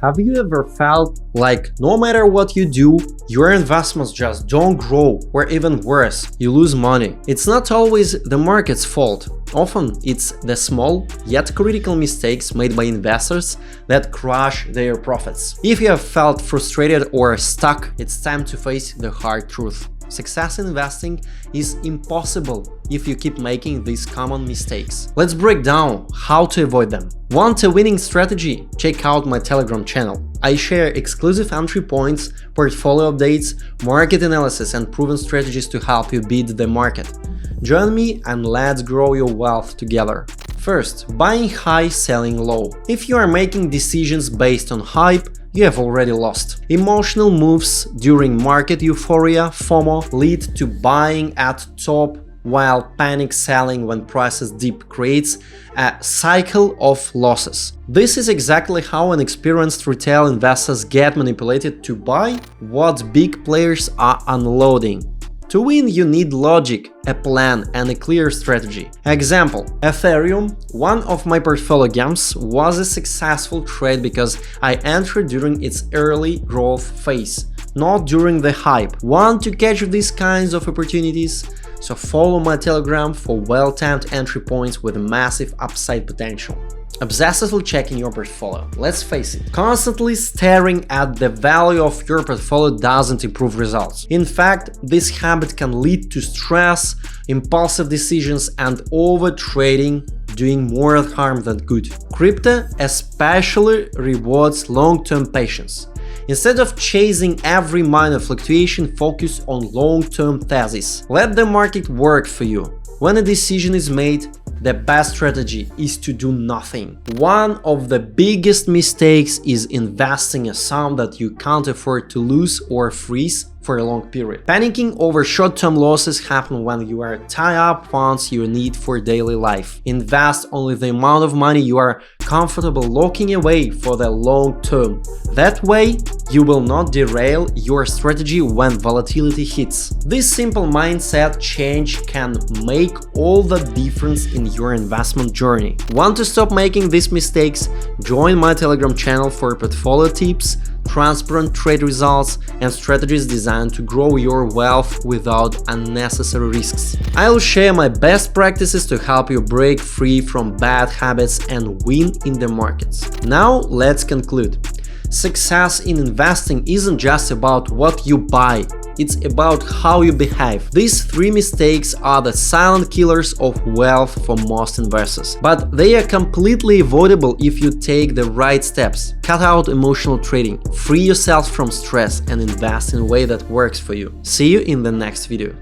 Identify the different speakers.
Speaker 1: Have you ever felt like no matter what you do, your investments just don't grow, or even worse, you lose money? It's not always the market's fault. Often it's the small yet critical mistakes made by investors that crush their profits. If you have felt frustrated or stuck, it's time to face the hard truth. Success in investing is impossible if you keep making these common mistakes. Let's break down how to avoid them. Want a winning strategy? Check out my Telegram channel. I share exclusive entry points, portfolio updates, market analysis, and proven strategies to help you beat the market. Join me and let's grow your wealth together. First, buying high, selling low. If you are making decisions based on hype, you have already lost. Emotional moves during market euphoria, FOMO, lead to buying at top, while panic selling when prices dip creates a cycle of losses. This is exactly how inexperienced retail investors get manipulated to buy what big players are unloading. To win, you need logic, a plan, and a clear strategy. Example: Ethereum, one of my portfolio games, was a successful trade because I entered during its early growth phase, not during the hype. Want to catch these kinds of opportunities? So follow my Telegram for well-timed entry points with massive upside potential. Obsessively checking your portfolio. Let's face it, constantly staring at the value of your portfolio doesn't improve results. In fact, this habit can lead to stress, impulsive decisions, and over-trading, doing more harm than good. Crypto especially rewards long-term patience. Instead of chasing every minor fluctuation, focus on long-term thesis. Let the market work for you. When a decision is made, the best strategy is to do nothing. One of the biggest mistakes is investing a sum that you can't afford to lose or freeze for a long period. Panicking over short-term losses happen when you are tie up funds you need for daily life. Invest only the amount of money you are comfortable locking away for the long term. That way, you will not derail your strategy when volatility hits. This simple mindset change can make all the difference in your investment journey. Want to stop making these mistakes? Join my Telegram channel for portfolio tips, transparent trade results, and strategies designed to grow your wealth without unnecessary risks. I'll share my best practices to help you break free from bad habits and win in the markets. Now let's conclude. Success in investing isn't just about what you buy, it's about how you behave. These three mistakes are the silent killers of wealth for most investors. But they are completely avoidable if you take the right steps. Cut out emotional trading, free yourself from stress, and invest in a way that works for you. See you in the next video.